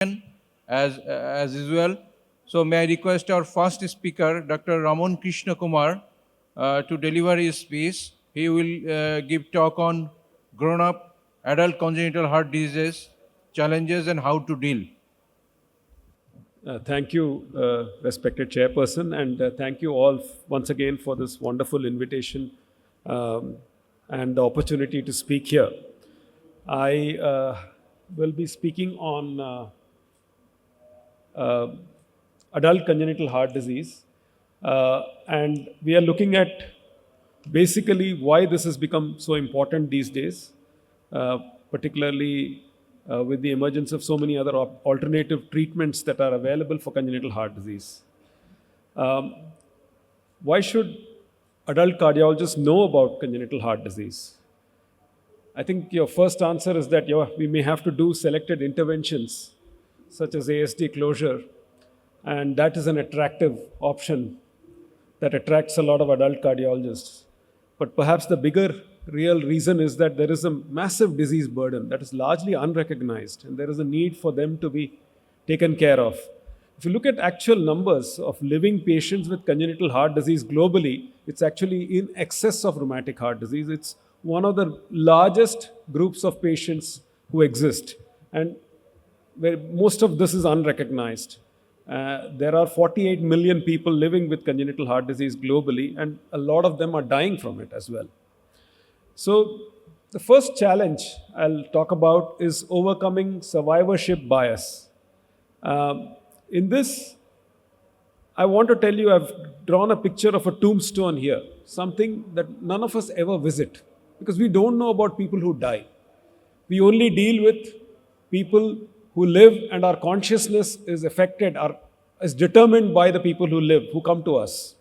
as usual. So may I request our first speaker, Dr. Rahman Krishna Kumar, to deliver his speech. He will give talk on grown-up adult congenital heart diseases, challenges, and how to deal. Thank you, respected chairperson, and thank you all once again for this wonderful invitation and the opportunity to speak here. I will be speaking on adult congenital heart disease, and we are looking at basically why this has become so important these days, particularly with the emergence of so many other alternative treatments that are available for congenital heart disease. Why should adult cardiologists know about congenital heart disease? I think your first answer is that we may have to do selected interventions such as ASD closure, and that is an attractive option that attracts a lot of adult cardiologists. But perhaps the bigger real reason is that there is a massive disease burden that is largely unrecognized, and there is a need for them to be taken care of. If you look at actual numbers of living patients with congenital heart disease globally, it's actually in excess of rheumatic heart disease. It's one of the largest groups of patients who exist, and where most of this is unrecognized. There are 48 million people living with congenital heart disease globally, and a lot of them are dying from it as well. So the first challenge I'll talk about is overcoming survivorship bias. In this, I want to tell you I've drawn a picture of a tombstone here, something that none of us ever visit, because we don't know about people who die. We only deal with people who live, and our consciousness is affected, is determined by the people who live, who come to us.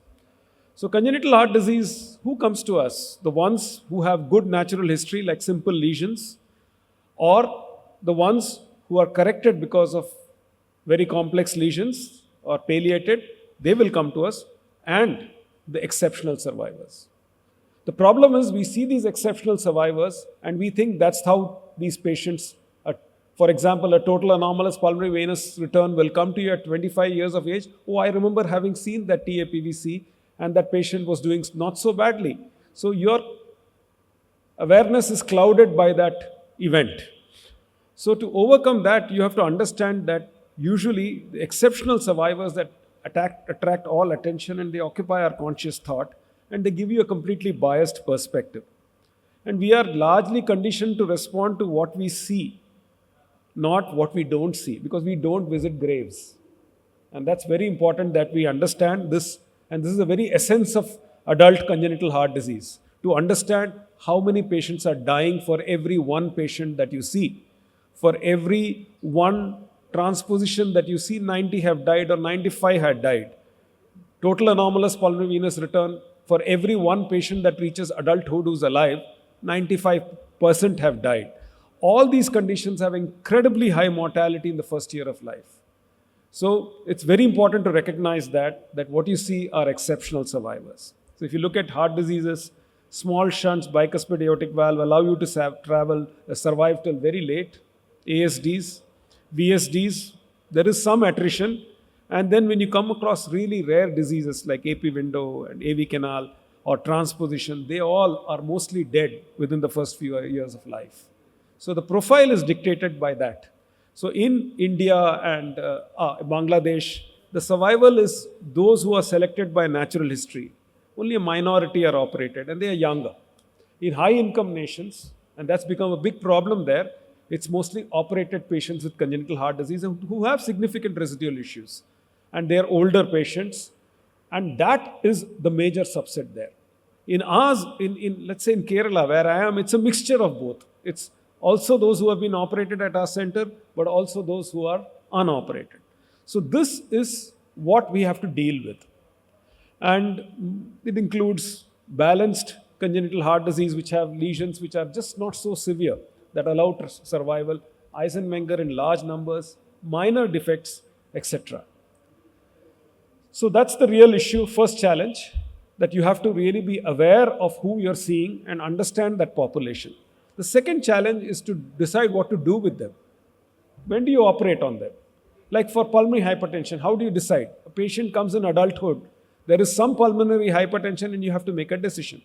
So congenital heart disease, who comes to us? The ones who have good natural history like simple lesions, or the ones who are corrected because of very complex lesions or palliated, they will come to us, and the exceptional survivors. The problem is we see these exceptional survivors and we think that's how these patients are. For example, a total anomalous pulmonary venous return will come to you at 25 years of age. Oh, I remember having seen that TAPVC, and that patient was doing not so badly. So your awareness is clouded by that event. So to overcome that, you have to understand that usually the exceptional survivors that attract all attention, and they occupy our conscious thought, and they give you a completely biased perspective. And we are largely conditioned to respond to what we see, not what we don't see, because we don't visit graves. And that's very important that we understand this. And this is the very essence of adult congenital heart disease, to understand how many patients are dying for every one patient that you see. For every one transposition that you see, 90 have died or 95 had died. Total anomalous pulmonary venous return, for every one patient that reaches adulthood who's alive, 95% have died. All these conditions have incredibly high mortality in the first year of life. So it's very important to recognize that what you see are exceptional survivors. So if you look at heart diseases, small shunts, bicuspid aortic valve allow you to survive till very late. ASDs, VSDs, there is some attrition. And then when you come across really rare diseases like AP window and AV canal or transposition, they all are mostly dead within the first few years of life. So the profile is dictated by that. So in India and Bangladesh, the survival is those who are selected by natural history. Only a minority are operated, and they are younger. In high-income nations, and that's become a big problem there, it's mostly operated patients with congenital heart disease who have significant residual issues. And they are older patients, and that is the major subset there. In ours, let's say in Kerala, where I am, it's a mixture of both. It's also those who have been operated at our center, but also those who are unoperated. So this is what we have to deal with. And it includes balanced congenital heart disease, which have lesions which are just not so severe, that allow survival, Eisenmenger in large numbers, minor defects, etc. So that's the real issue, first challenge, that you have to really be aware of who you're seeing and understand that population. The second challenge is to decide what to do with them. When do you operate on them? Like for pulmonary hypertension, how do you decide? A patient comes in adulthood, there is some pulmonary hypertension and you have to make a decision.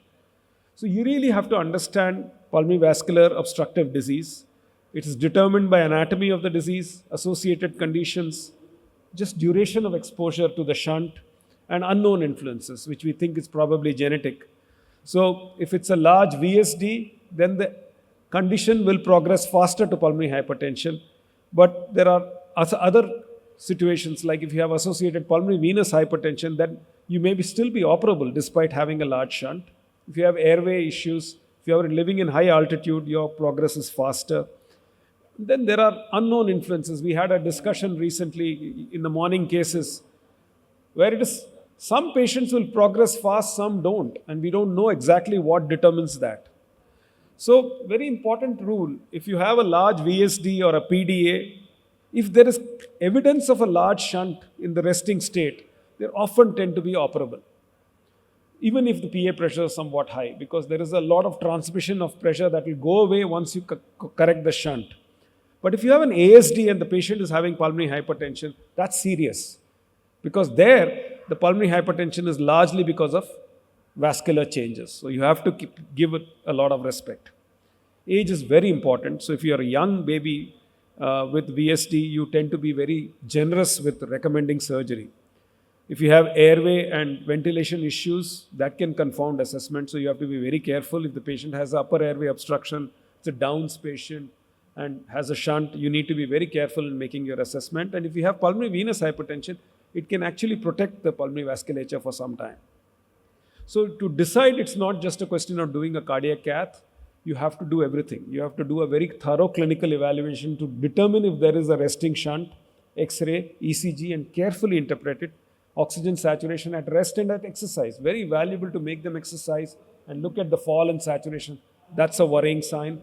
So you really have to understand pulmonary vascular obstructive disease. It is determined by anatomy of the disease, associated conditions, just duration of exposure to the shunt, and unknown influences, which we think is probably genetic. So if it's a large VSD, then the condition will progress faster to pulmonary hypertension. But there are other situations, like if you have associated pulmonary venous hypertension, then you may still be operable despite having a large shunt. If you have airway issues, if you are living in high altitude, your progress is faster. Then there are unknown influences. We had a discussion recently in the morning cases where it is some patients will progress fast, some don't, and we don't know exactly what determines that. So, very important rule, if you have a large VSD or a PDA, if there is evidence of a large shunt in the resting state, they often tend to be operable, even if the PA pressure is somewhat high, because there is a lot of transmission of pressure that will go away once you correct the shunt. But if you have an ASD and the patient is having pulmonary hypertension, that's serious, because there the pulmonary hypertension is largely because of vascular changes. So you have to give it a lot of respect. Age is very important. So if you are a young baby with VSD, you tend to be very generous with recommending surgery. If you have airway and ventilation issues, that can confound assessment. So you have to be very careful. If the patient has upper airway obstruction, it's a Downs patient and has a shunt, you need to be very careful in making your assessment. And if you have pulmonary venous hypertension, it can actually protect the pulmonary vasculature for some time. So to decide, it's not just a question of doing a cardiac cath. You have to do everything. You have to do a very thorough clinical evaluation to determine if there is a resting shunt, X-ray, ECG, and carefully interpret it. Oxygen saturation at rest and at exercise. Very valuable to make them exercise and look at the fall in saturation. That's a worrying sign.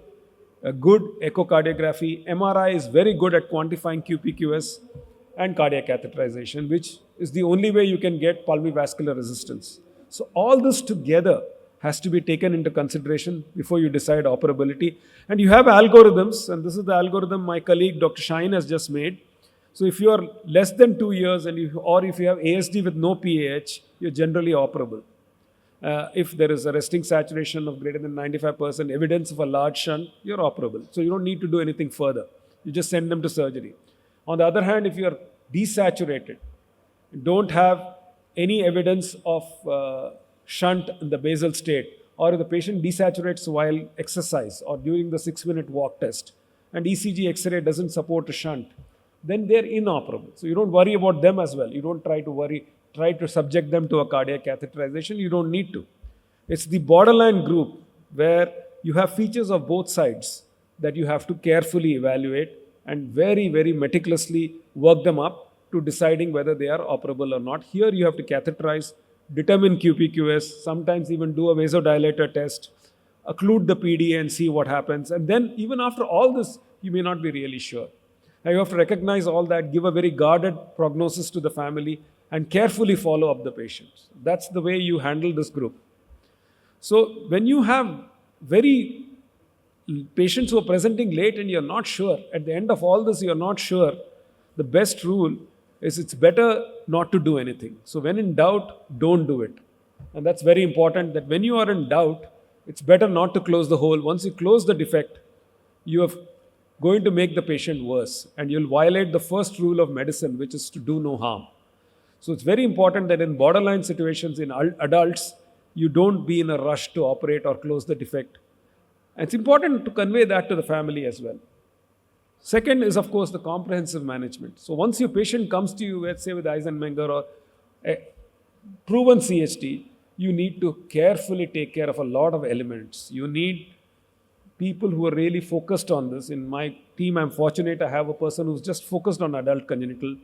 A good echocardiography. MRI is very good at quantifying QPQS and cardiac catheterization, which is the only way you can get pulmonary vascular resistance. So all this together has to be taken into consideration before you decide operability. And you have algorithms, and this is the algorithm my colleague Dr. Shine has just made. So if you are less than 2 years or if you have ASD with no PAH, you're generally operable. If there is a resting saturation of greater than 95%, evidence of a large shunt, you're operable. So you don't need to do anything further. You just send them to surgery. On the other hand, if you are desaturated, don't have any evidence of shunt in the basal state, or if the patient desaturates while exercise or during the 6-minute walk test, and ECG X-ray doesn't support a shunt, then they're inoperable. So you don't worry about them as well. You don't try to subject them to a cardiac catheterization. You don't need to. It's the borderline group where you have features of both sides that you have to carefully evaluate and very, very meticulously work them up to deciding whether they are operable or not. Here you have to catheterize, determine QPQS, sometimes even do a vasodilator test, occlude the PDA and see what happens. And then even after all this, you may not be really sure. Now you have to recognize all that, give a very guarded prognosis to the family, and carefully follow up the patients. That's the way you handle this group. So when you have very patients who are presenting late and you're not sure, at the end of all this you're not sure, the best rule is it's better not to do anything. So when in doubt, don't do it. And that's very important, that when you are in doubt, it's better not to close the hole. Once you close the defect, you are going to make the patient worse, and you'll violate the first rule of medicine, which is to do no harm. So it's very important that in borderline situations in adults, you don't be in a rush to operate or close the defect. And it's important to convey that to the family as well. Second is, of course, the comprehensive management. So once your patient comes to you, let's say with Eisenmenger or a proven CHD, you need to carefully take care of a lot of elements. You need people who are really focused on this. In my team, I'm fortunate I have a person who's just focused on adult congenital.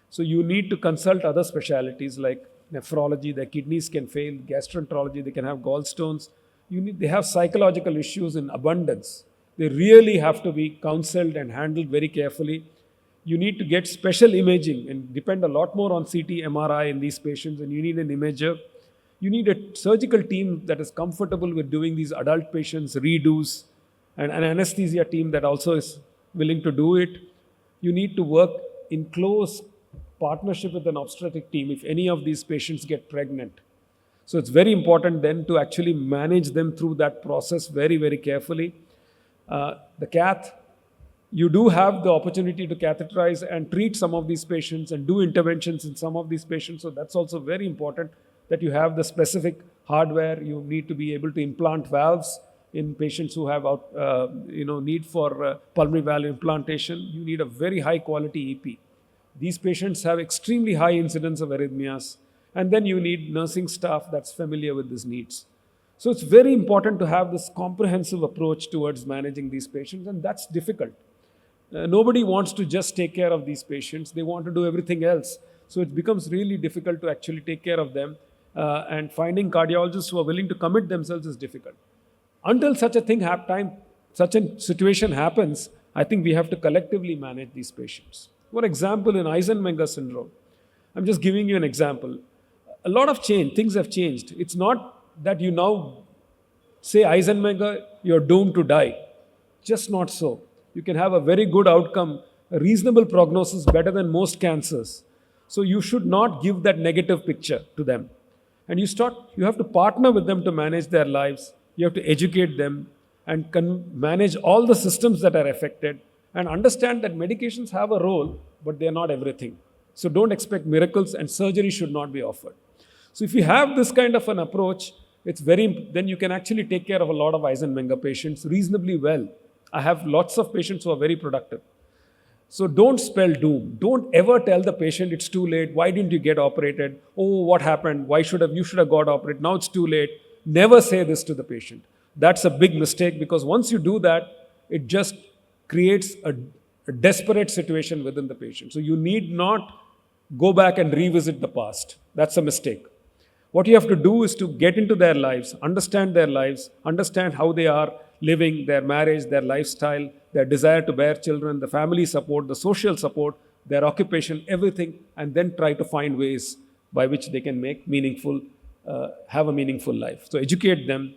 So you need to consult other specialties like nephrology, their kidneys can fail, gastroenterology, they can have gallstones. They have psychological issues in abundance. They really have to be counseled and handled very carefully. You need to get special imaging and depend a lot more on CT, MRI in these patients, and you need an imager. You need a surgical team that is comfortable with doing these adult patients, redos, and an anesthesia team that also is willing to do it. You need to work in close partnership with an obstetric team if any of these patients get pregnant. So it's very important then to actually manage them through that process very, very carefully. The cath, you do have the opportunity to catheterize and treat some of these patients and do interventions in some of these patients. So that's also very important that you have the specific hardware. You need to be able to implant valves in patients who have need for pulmonary valve implantation. You need a very high quality EP. These patients have extremely high incidence of arrhythmias, and then you need nursing staff that's familiar with these needs. So it's very important to have this comprehensive approach towards managing these patients, and that's difficult. Nobody wants to just take care of these patients. They want to do everything else. So it becomes really difficult to actually take care of them, and finding cardiologists who are willing to commit themselves is difficult. Until such a situation happens, I think we have to collectively manage these patients. For example, in Eisenmenger syndrome, I'm just giving you an example. A lot of change, things have changed. It's not that you now say Eisenmenger, you're doomed to die. Just not so. You can have a very good outcome, a reasonable prognosis, better than most cancers. So you should not give that negative picture to them. And you have to partner with them to manage their lives. You have to educate them and manage all the systems that are affected and understand that medications have a role, but they are not everything. So don't expect miracles, and surgery should not be offered. So if you have this kind of an approach, then you can actually take care of a lot of Eisenmenger patients reasonably well. I have lots of patients who are very productive. So don't spell doom. Don't ever tell the patient it's too late. Why didn't you get operated? Oh, what happened? You should have got operated. Now it's too late. Never say this to the patient. That's a big mistake, because once you do that, it just creates a desperate situation within the patient. So you need not go back and revisit the past. That's a mistake. What you have to do is to get into their lives, understand how they are living, their marriage, their lifestyle, their desire to bear children, the family support, the social support, their occupation, everything, and then try to find ways by which they can have a meaningful life. So educate them,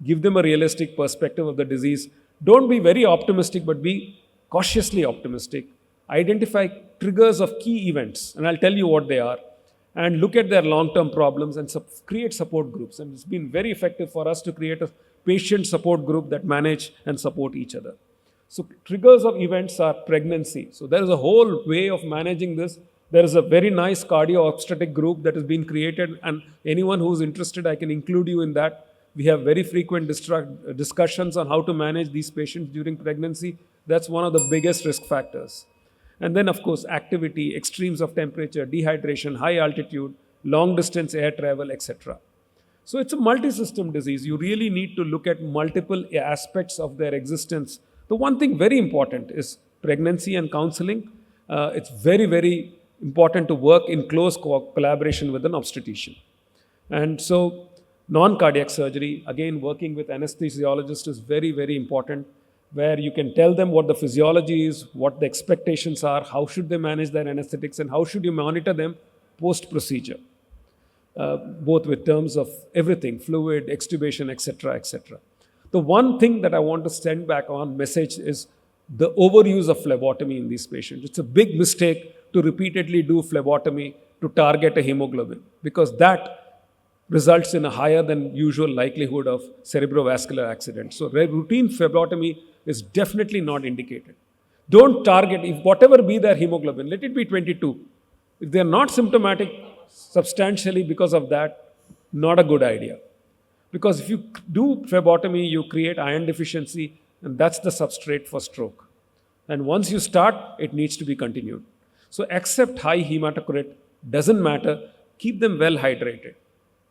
give them a realistic perspective of the disease. Don't be very optimistic, but be cautiously optimistic. Identify triggers of key events, and I'll tell you what they are, and look at their long-term problems and create support groups. And it's been very effective for us to create a patient support group that manage and support each other. So triggers of events are pregnancy. So there is a whole way of managing this. There is a very nice cardio-obstetric group that has been created, and anyone who's interested, I can include you in that. We have very frequent discussions on how to manage these patients during pregnancy. That's one of the biggest risk factors. And then, of course, activity, extremes of temperature, dehydration, high altitude, long-distance air travel, etc. So it's a multi-system disease. You really need to look at multiple aspects of their existence. The one thing very important is pregnancy and counseling. It's very, very important to work in close collaboration with an obstetrician. And so non-cardiac surgery, again, working with anesthesiologists is very, very important, where you can tell them what the physiology is, what the expectations are, how should they manage their anesthetics, and how should you monitor them post-procedure, both with terms of everything, fluid, extubation, etc., etc. The one thing that I want to send back on message is the overuse of phlebotomy in these patients. It's a big mistake to repeatedly do phlebotomy to target a hemoglobin, because that results in a higher than usual likelihood of cerebrovascular accident. So routine phlebotomy is definitely not indicated. Don't target, if whatever be their hemoglobin, let it be 22. If they are not symptomatic substantially because of that, not a good idea. Because if you do phlebotomy, you create iron deficiency, and that's the substrate for stroke. And once you start, it needs to be continued. So accept high hematocrit, doesn't matter, keep them well hydrated.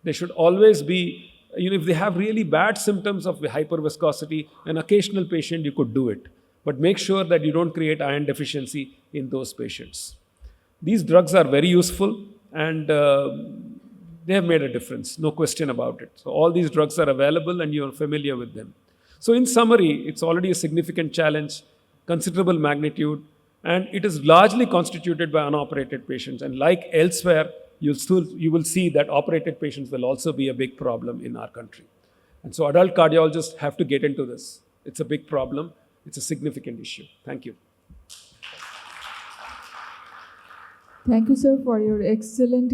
They should always be, if they have really bad symptoms of hyperviscosity, an occasional patient, you could do it. But make sure that you don't create iron deficiency in those patients. These drugs are very useful, and they have made a difference, no question about it. So all these drugs are available and you're familiar with them. So in summary, it's already a significant challenge, considerable magnitude, and it is largely constituted by unoperated patients. And like elsewhere, you will see that operated patients will also be a big problem in our country. And so adult cardiologists have to get into this. It's a big problem. It's a significant issue. Thank you. Thank you, sir, for your excellent